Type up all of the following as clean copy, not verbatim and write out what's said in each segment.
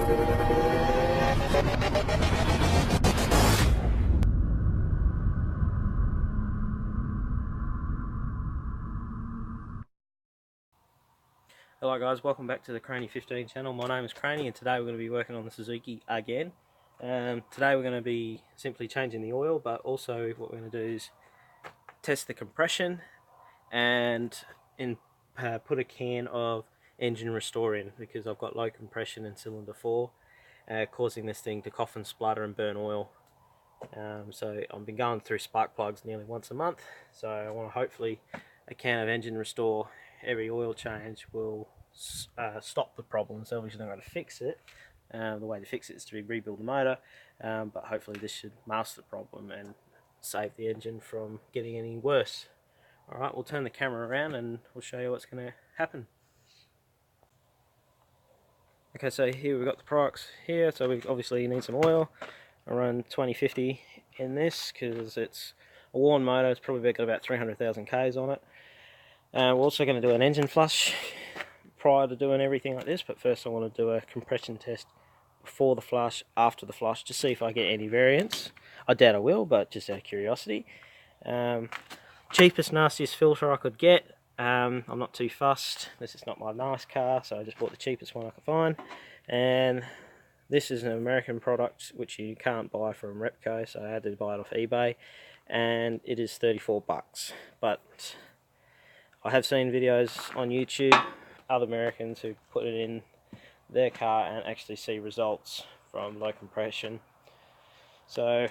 Hello guys, welcome back to the Craney 15 channel. My name is Craney and today we're going to be working on the Suzuki again. Today we're going to be simply changing the oil, but also what we're going to do is test the compression and put a can of engine restore in, because I've got low compression in cylinder 4 causing this thing to cough and splutter and burn oil. So I've been going through spark plugs nearly once a month, so I want to hopefully a can of engine restore every oil change will stop the problem. So obviously I'm going to fix it. The way to fix it is to rebuild the motor, but hopefully this should mask the problem and save the engine from getting any worse. Alright, we'll turn the camera around and we'll show you what's going to happen. Okay, so here we've got the products here. So we obviously need some oil. I run 2050 in this because it's a worn motor. It's probably got about 300,000 Ks on it. We're also going to do an engine flush prior to doing everything like this, but first I want to do a compression test before the flush, after the flush, to see if I get any variance. I doubt I will, but just out of curiosity. Cheapest, nastiest filter I could get. I'm not too fussed. This is not my nice car, so I just bought the cheapest one I could find. And this is an American product which you can't buy from Repco, so I had to buy it off eBay, and it is 34 bucks. But I have seen videos on YouTube, other Americans who put it in their car and actually see results from low compression. So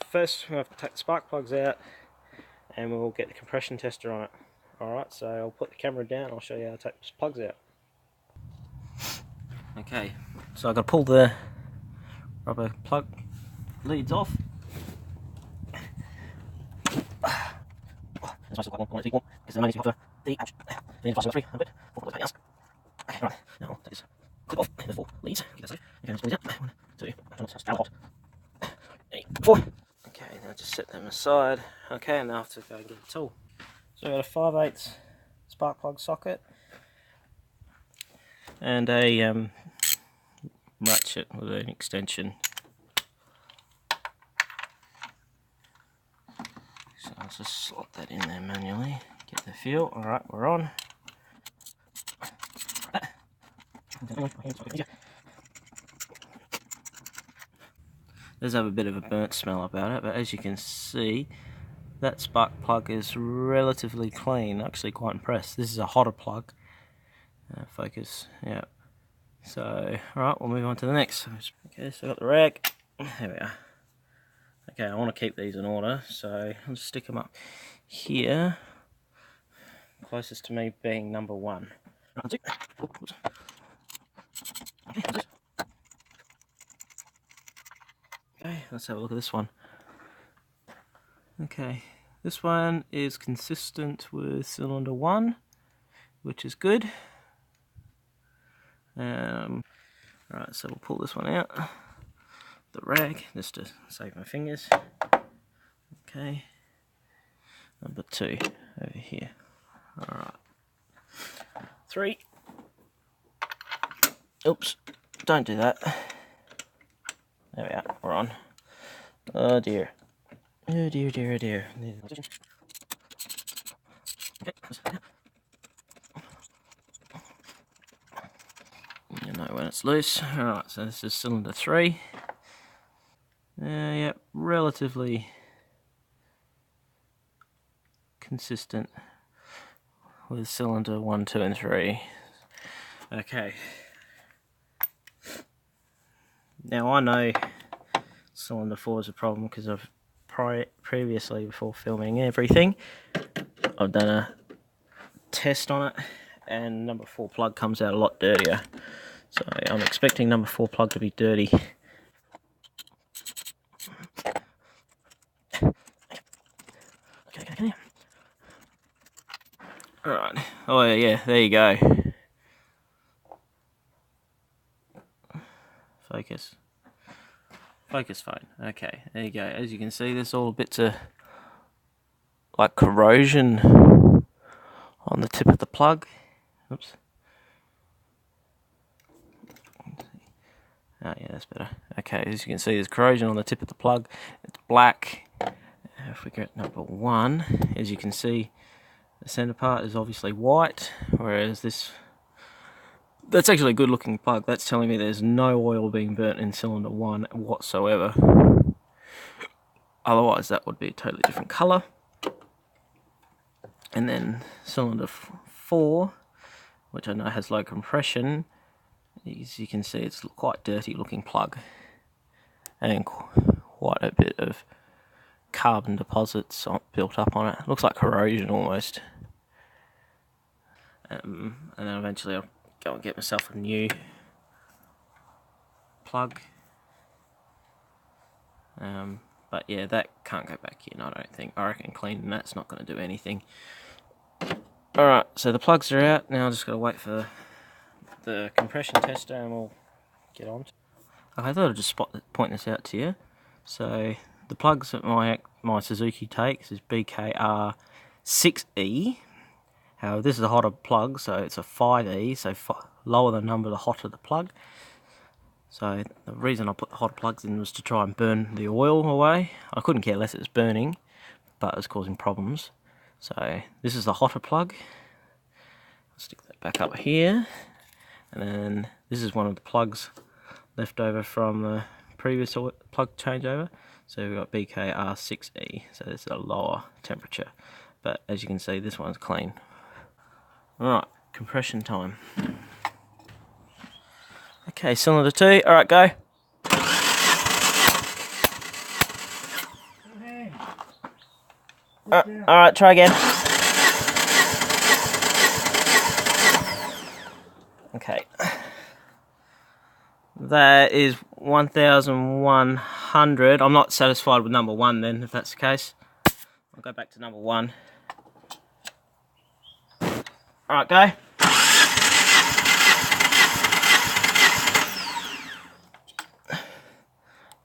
first we'll have to take the spark plugs out and we'll get the compression tester on it. Alright, so I'll put the camera down, I'll show you how to take the plugs out. Okay, so I've got to pull the rubber plug leads off. It's nice to equal because the money is to the action. The end of 3, a bit, 4 pounds. Right, now I'll take this clip off the 4 leads. Get that safe. Okay, let's pull these out. 1, 2, stand hot. 3, 4. Okay, now just set them aside. Okay, and now I have to go and get the tool. So I've got a 5/8 spark plug socket and a ratchet with an extension. So I'll just slot that in there manually, get the feel. Alright, we're on. Does have a bit of a burnt smell about it, but as you can see, that spark plug is relatively clean. Actually quite impressed. This is a hotter plug. Focus, yeah. So, alright, we'll move on to the next. Okay, so I've got the rag. There we are. Okay, I want to keep these in order, so I'll just stick them up here. Closest to me being number 1. Okay, let's have a look at this one. Okay, this one is consistent with cylinder 1, which is good. Right, so we'll pull this one out. The rag, just to save my fingers. Okay, number 2 over here. Alright, 3. Oops, don't do that. There we are, we're on. Oh dear. Oh dear, dear, oh dear. Okay. You know when it's loose. Alright, so this is cylinder 3. Yep, relatively consistent with cylinder 1, 2 and 3. Okay. Now I know cylinder 4 is a problem because I've previously, before filming everything, I've done a test on it and number 4 plug comes out a lot dirtier. So I'm expecting number 4 plug to be dirty. Okay. Alright. Oh yeah, there you go. Focus. Focus phone. Okay, there you go. As you can see, there's all bits of like corrosion on the tip of the plug. Oops. Oh yeah, that's better. Okay, as you can see, there's corrosion on the tip of the plug. It's black. If we get number 1, as you can see, the centre part is obviously white, whereas that's actually a good looking plug. That's telling me there's no oil being burnt in cylinder 1 whatsoever. Otherwise that would be a totally different colour. And then cylinder 4, which I know has low compression, as you can see, it's quite dirty looking plug, and quite a bit of carbon deposits built up on it. Looks like corrosion almost. And then eventually I'll go and get myself a new plug. But yeah, that can't go back in, I don't think. I reckon cleaning that's not going to do anything. Alright, so the plugs are out. Now I've just got to wait for the compression tester and we'll get on. Okay, I thought I'd just point this out to you. So the plugs that my Suzuki takes is BKR6E. However, this is a hotter plug, so it's a 5E, so lower the number, the hotter the plug. So the reason I put the hotter plugs in was to try and burn the oil away. I couldn't care less it was burning, but it was causing problems. So this is the hotter plug. I'll stick that back up here. And then this is one of the plugs left over from the previous plug changeover. So we've got BKR6E, so this is a lower temperature. But as you can see, this one's clean. Alright, compression time. Okay, cylinder 2, alright, go. Alright, try again. Okay. That is 1,100. I'm not satisfied with number 1 then, if that's the case. I'll go back to number 1. Alright, go.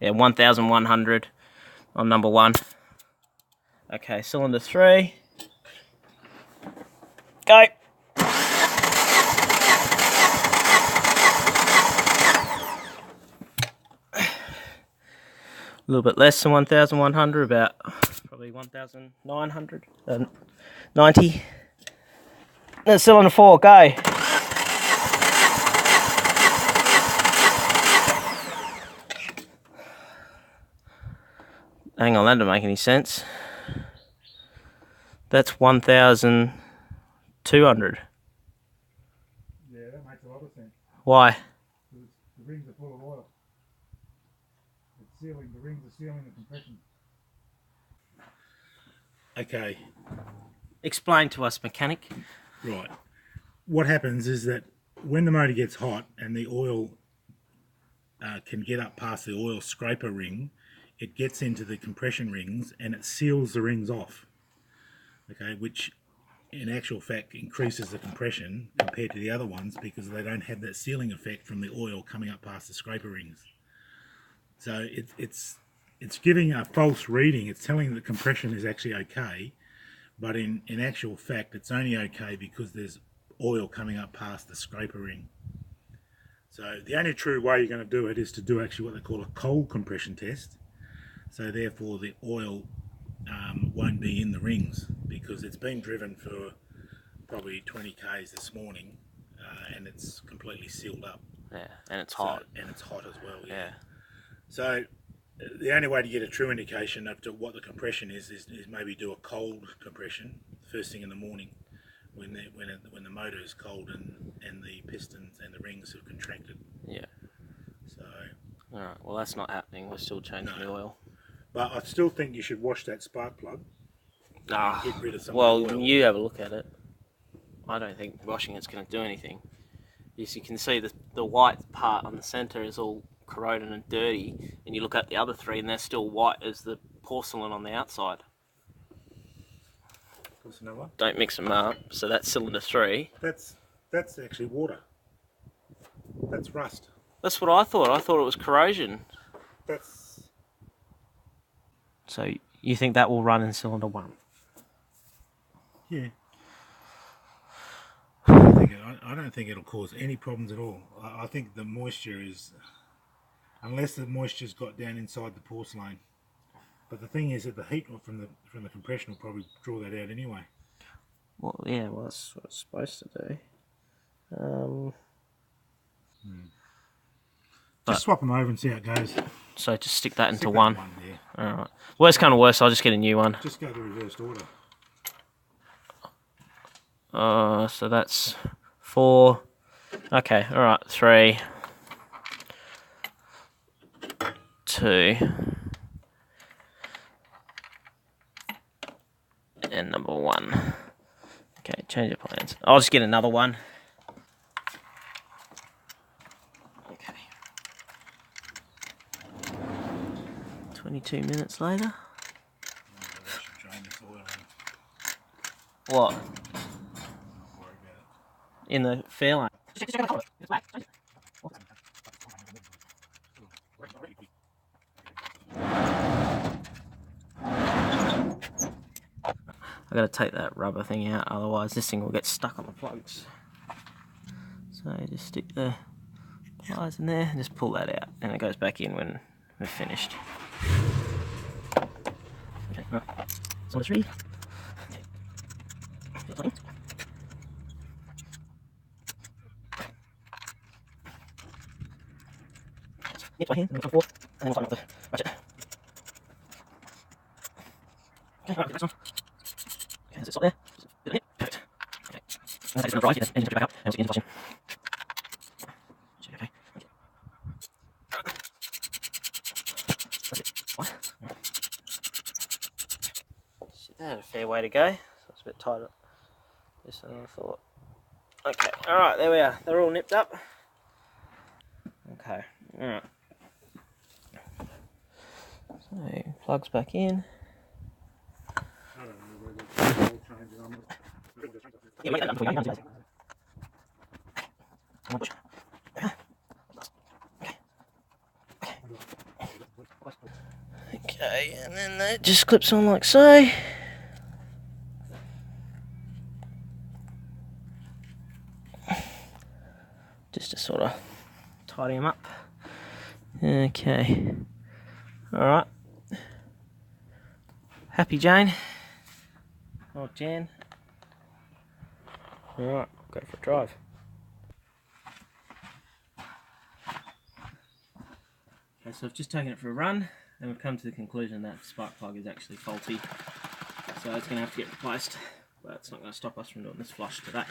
Yeah, 1,100 on number 1. Okay, cylinder 3. Go. A little bit less than 1,100, about probably 1,990. Then cylinder 4, go. Hang on, that doesn't make any sense. That's 1,200. Yeah, that makes a lot of sense. Why? The rings are full of oil. The rings are sealing the compression. Okay. Explain to us, mechanic. Right. What happens is that when the motor gets hot and the oil can get up past the oil scraper ring, it gets into the compression rings and it seals the rings off. Okay, which in actual fact increases the compression compared to the other ones because they don't have that sealing effect from the oil coming up past the scraper rings. So it's giving a false reading. It's telling the compression is actually okay, but in actual fact it's only okay because there's oil coming up past the scraper ring. So the only true way you're going to do it is to do actually what they call a cold compression test. So therefore the oil won't be in the rings because it's been driven for probably 20 k's this morning and it's completely sealed up. Yeah, and it's hot. And it's hot as well. Yeah. So the only way to get a true indication of what the compression is maybe do a cold compression first thing in the morning when the motor is cold and the pistons and the rings have contracted. Yeah. So. All right. Well, that's not happening. We're still changing the oil. But I still think you should wash that spark plug. Get rid of some well, of the oil. you have a look at it. I don't think washing it's going to do anything. As you can see, the white part on the centre is all corroded and dirty, and you look at the other 3 and they're still white as the porcelain on the outside. What's another one? Don't mix them up. So that's cylinder 3. That's actually water. That's rust. That's what I thought. I thought it was corrosion. So you think that will run in cylinder 1? Yeah. I don't think it'll cause any problems at all. I think the moisture is unless the moisture's got down inside the porcelain. But the thing is that the heat from the compression will probably draw that out anyway. Well, yeah, well, that's what it's supposed to do. Just swap them over and see how it goes. So just stick that into Stick that one. in one there. Alright. Worst kind of worst, I'll just get a new one. Just go the reversed order. So that's 4. Okay, alright. 3, 2, and number 1. Okay, change your plans. I'll just get another one. Okay. 22 minutes later. What? In the fair lane. I gotta take that rubber thing out, otherwise this thing will get stuck on the plugs. So just stick the pliers in there and just pull that out, and it goes back in when we're finished. Okay, right. So it's ready. Get my hand, and then 4, and then we'll tighten up the ratchet. Okay, right, get the next one. Okay, that's it, stop there. Just a bit of it. Perfect. Okay. And that is right, get the engine back up, and we'll get the engine watching. Okay. That's it. What? Shit, that had a fair way to go. So it's a bit tighter this than I thought. Okay, alright, there we are. They're all nipped up. Okay, alright. So, plugs back in. Yeah, wait, before you go. Okay, and then that just clips on like so. Just to sort of tidy them up. Okay. Alright. Happy Jane? Oh, Jan. Alright, go for a drive. Okay, so I've just taken it for a run, and we've come to the conclusion that the spark plug is actually faulty. So it's going to have to get replaced, but it's not going to stop us from doing this flush today.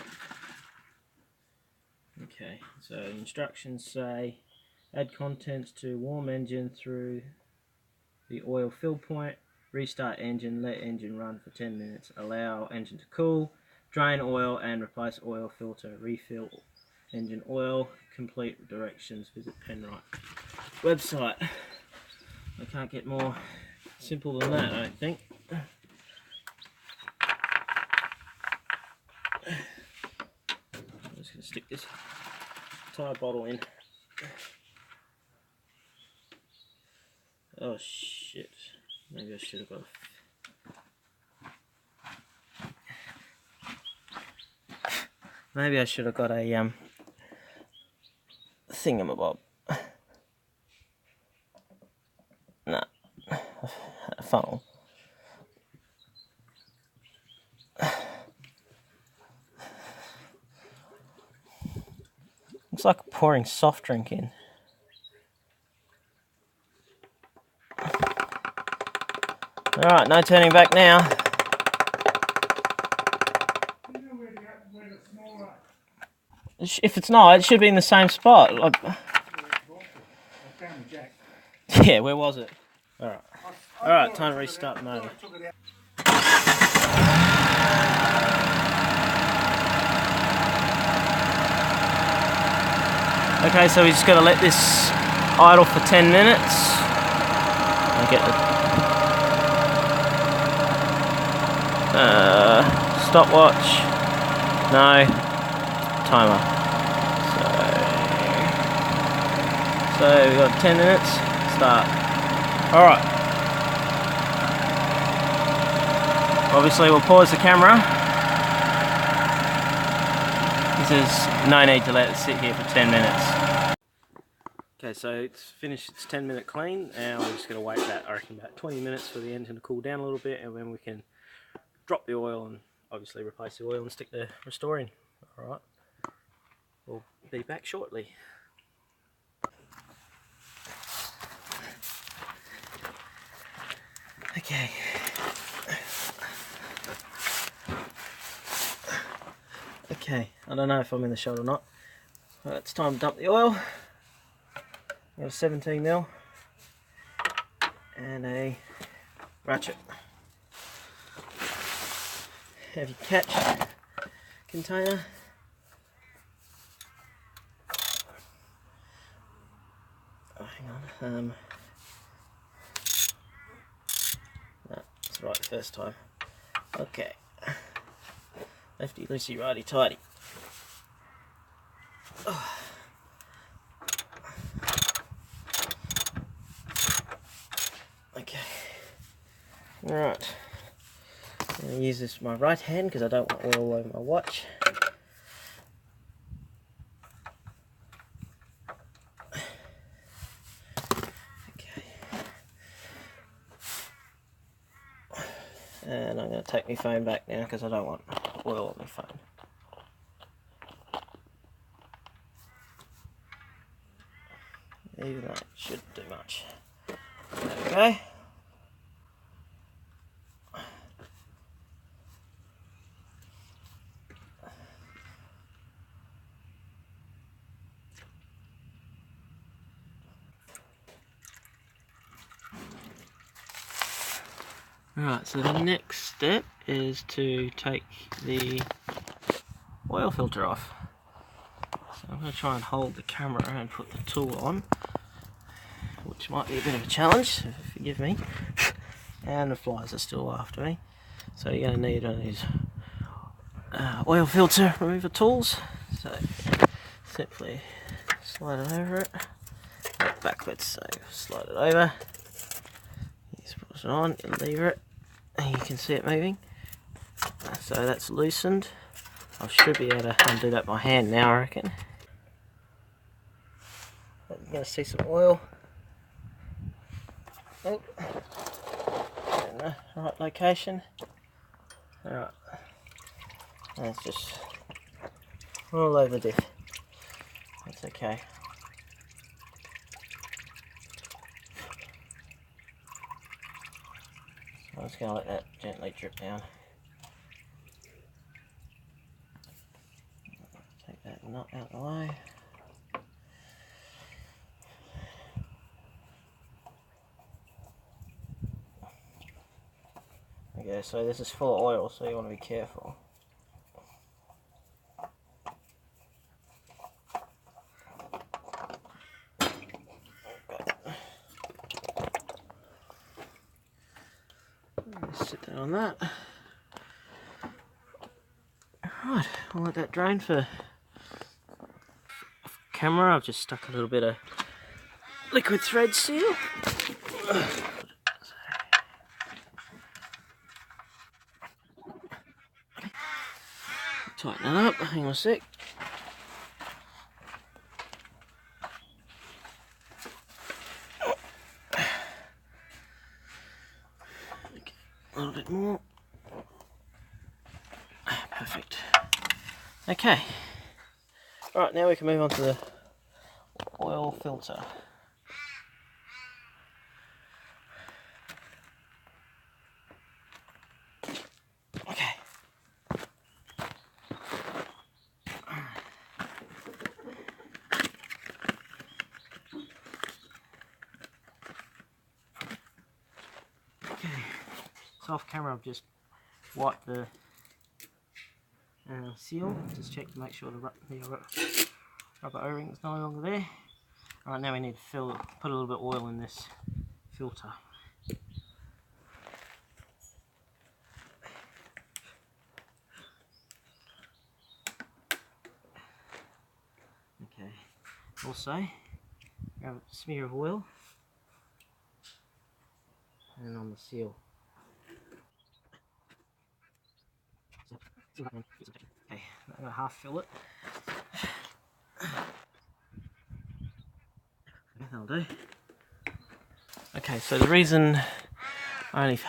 Okay, so the instructions say add contents to warm engine through the oil fill point, restart engine, let engine run for 10 minutes, allow engine to cool, drain oil and replace oil filter, refill engine oil, complete directions, visit Penrite website. I can't get more simple than that, I don't think. I'm just going to stick this tire bottle in. Oh shit, maybe I should have got a thingamabob. Nah, a funnel. Looks like pouring soft drink in. Alright, no turning back now. If it's not, it should be in the same spot. Yeah, where was it? Alright. Alright, time to restart the motor. Okay, so we just got to let this idle for 10 minutes. I get the stopwatch. No. Timer. So we've got 10 minutes. Start. Alright. Obviously we'll pause the camera. There's no need to let it sit here for 10 minutes. Okay, so it's finished its 10-minute clean. Now we're just going to wait that, I reckon, about 20 minutes for the engine to cool down a little bit, and then we can drop the oil and obviously replace the oil and stick the restore in. Alright, we'll be back shortly. Okay. Okay, I don't know if I'm in the shot or not. Well, it's time to dump the oil. Got a 17mm and a ratchet. Have your catch container. Oh, hang on. No, it's right the first time. Okay. Lefty loosey righty tighty. Oh. Okay. Alright. I'm going to use this with my right hand because I don't want oil all over my watch. Okay. And I'm going to take my phone back now because I don't want oil on my phone. Even though it shouldn't do much. There we go. Right, so the next step is to take the oil filter off. So I'm going to try and hold the camera and put the tool on, which might be a bit of a challenge, so forgive me. And the flies are still after me. So you're going to need one of these oil filter remover tools. So simply slide it over it, not backwards, so slide it over. You just put it on, you lever it, and you can see it moving. So that's loosened. I should be able to undo that by hand now, I reckon. But you're going to see some oil. Oh, in the right location. Alright, that's just all over the diff. That's okay. So I'm just going to let that gently drip down. Take that nut out of the way. Okay, so this is full of oil, so you want to be careful. Just sit down on that. Right, I'll let that drain for camera. I've just stuck a little bit of liquid thread seal. Tighten that up, hang on a sec. Okay, a little bit more. Perfect. Okay. Right, now we can move on to the oil filter. Okay. Okay. So off camera I've just wiped the seal, just check to make sure the rubber O-ring is no longer there. Alright, now we need to put a little bit of oil in this filter. Okay, also grab a smear of oil and on the seal. Okay, I'm going to half fill it. That'll do. Okay, so the reason I only,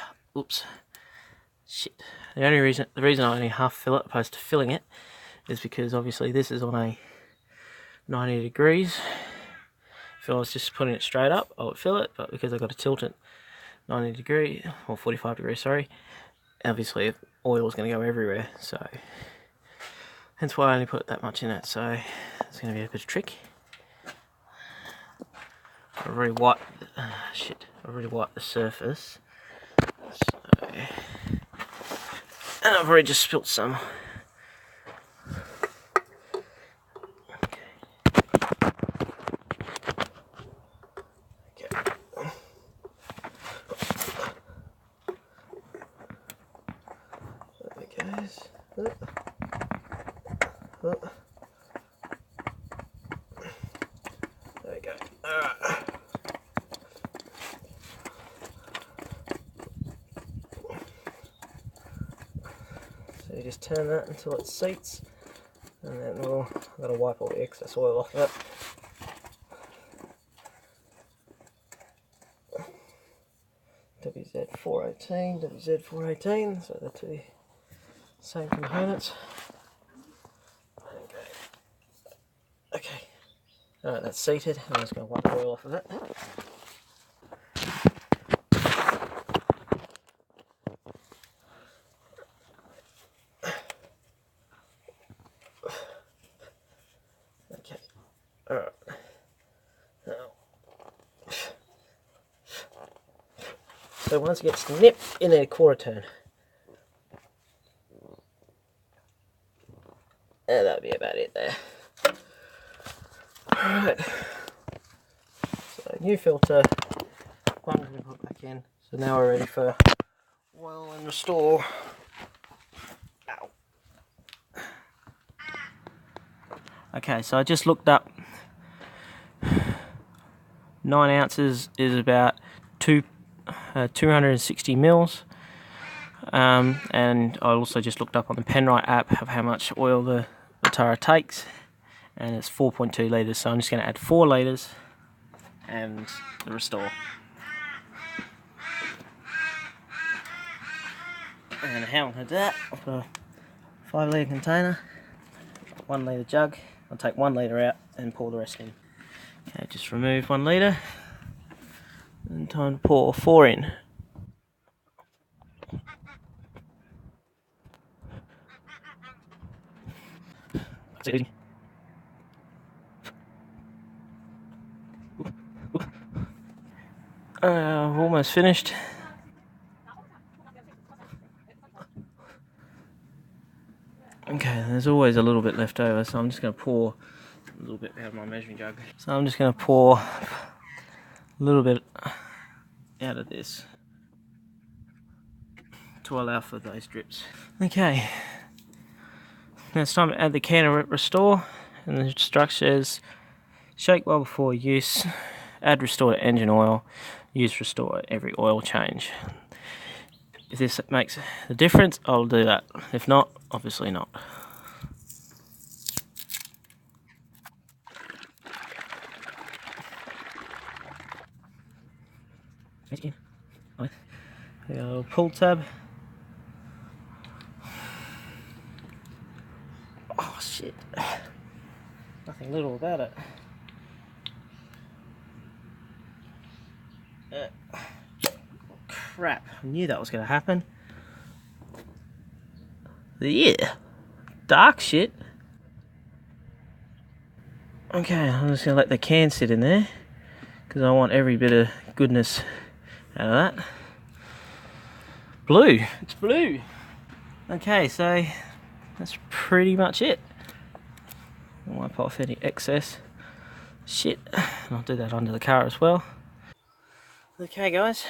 the reason I only half fill it opposed to filling it is because obviously this is on a 90 degrees. If I was just putting it straight up, I would fill it, but because I've got to tilt it 90 degrees, or 45 degrees, sorry, obviously oil is going to go everywhere, so hence why I only put that much in it. So it's going to be a bit of a trick. I've already wiped, I've already wiped the surface, so, and I've already just spilt some. There we go. Alright. So you just turn that until it seats, and then I've got to wipe all the excess oil off of it. WZ418, WZ418, so they're two same components. Okay, alright, that's seated. I'm just going to wipe the oil off of it. Okay, alright. So once it gets nipped in there, quarter turn. And that'll be about it there. Alright. So new filter, one going to put back in. So now we're ready for oil and restore. Ow. Okay, so I just looked up. 9 ounces is about 260 mils. And I also just looked up on the Penrite app of how much oil the Vitara takes, and it's 4.2 litres, so I'm just going to add 4 litres and the restore. And how I'm going to do that, I've got a 5 litre container, 1 litre jug. I'll take 1 litre out and pour the rest in. Okay, just remove 1 litre, and time to pour 4 in. That's it, easy. Almost finished. Okay, there's always a little bit left over, so I'm just going to pour a little bit out of my measuring jug. So I'm just going to pour a little bit out of this to allow for those drips. Okay, now it's time to add the can of restore, and the instructions: shake well before use, add restore to engine oil, use restore at every oil change. If this makes a difference, I'll do that. If not, obviously not. Pull tab. Oh shit. Nothing little about it. Crap, I knew that was going to happen. Yeah, dark shit. Okay, I'm just going to let the can sit in there, because I want every bit of goodness out of that. Blue, it's blue. Okay, so that's pretty much it. I'll wipe off any excess shit, and I'll do that under the car as well. Okay guys,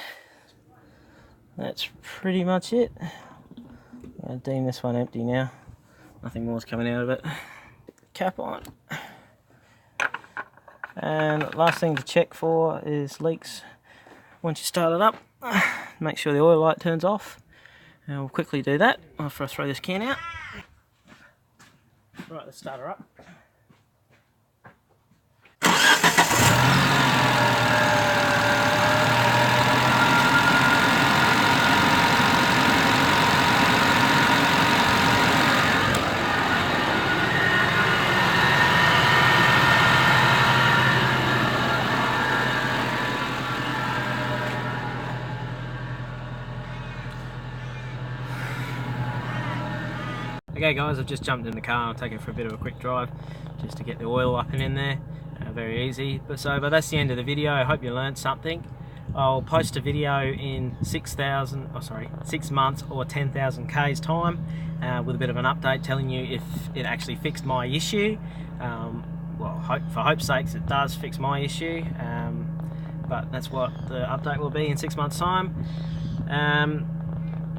that's pretty much it. I'm going to deem this one empty now. Nothing more is coming out of it. Cap on. And last thing to check for is leaks. Once you start it up, make sure the oil light turns off. And we'll quickly do that after I throw this can out. Right, let's start her up. Okay guys, I've just jumped in the car. I'm taking it for a bit of a quick drive just to get the oil up and in there. Very easy. But that's the end of the video. I hope you learned something. I'll post a video in 6 months or 10,000 K's time with a bit of an update telling you if it actually fixed my issue. Well, for hope's sakes it does fix my issue, but that's what the update will be in 6 months time.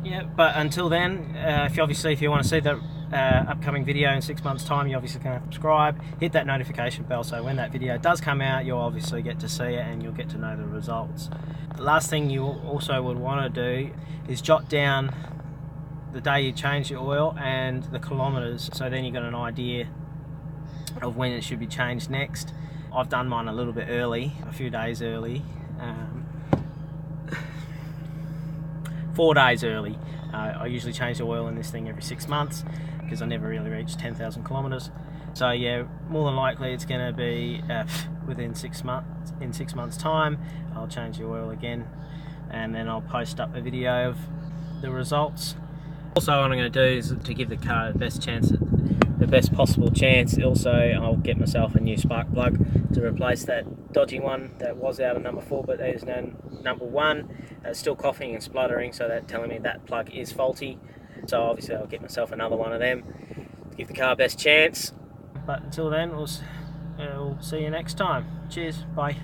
Yeah, but until then, if you want to see the upcoming video in 6 months time, you obviously can subscribe, hit that notification bell, so when that video does come out you'll obviously get to see it and you'll get to know the results. The last thing you also would want to do is jot down the day you change the oil and the kilometers, so then you've got an idea of when it should be changed next. I've done mine a little bit early, a few days early, 4 days early. I usually change the oil in this thing every 6 months because I never really reached 10,000 kilometers. So yeah, more than likely it's going to be within 6 months. In 6 months time I'll change the oil again, and then I'll post up a video of the results. Also, what I'm going to do is to give the car the best possible chance. Also, I'll get myself a new spark plug to replace that dodgy one that was out of number 4, but there's no number 1. It's still coughing and spluttering, so that's telling me that plug is faulty. So obviously I'll get myself another one of them to give the car best chance. But until then, we'll see you next time. Cheers, bye.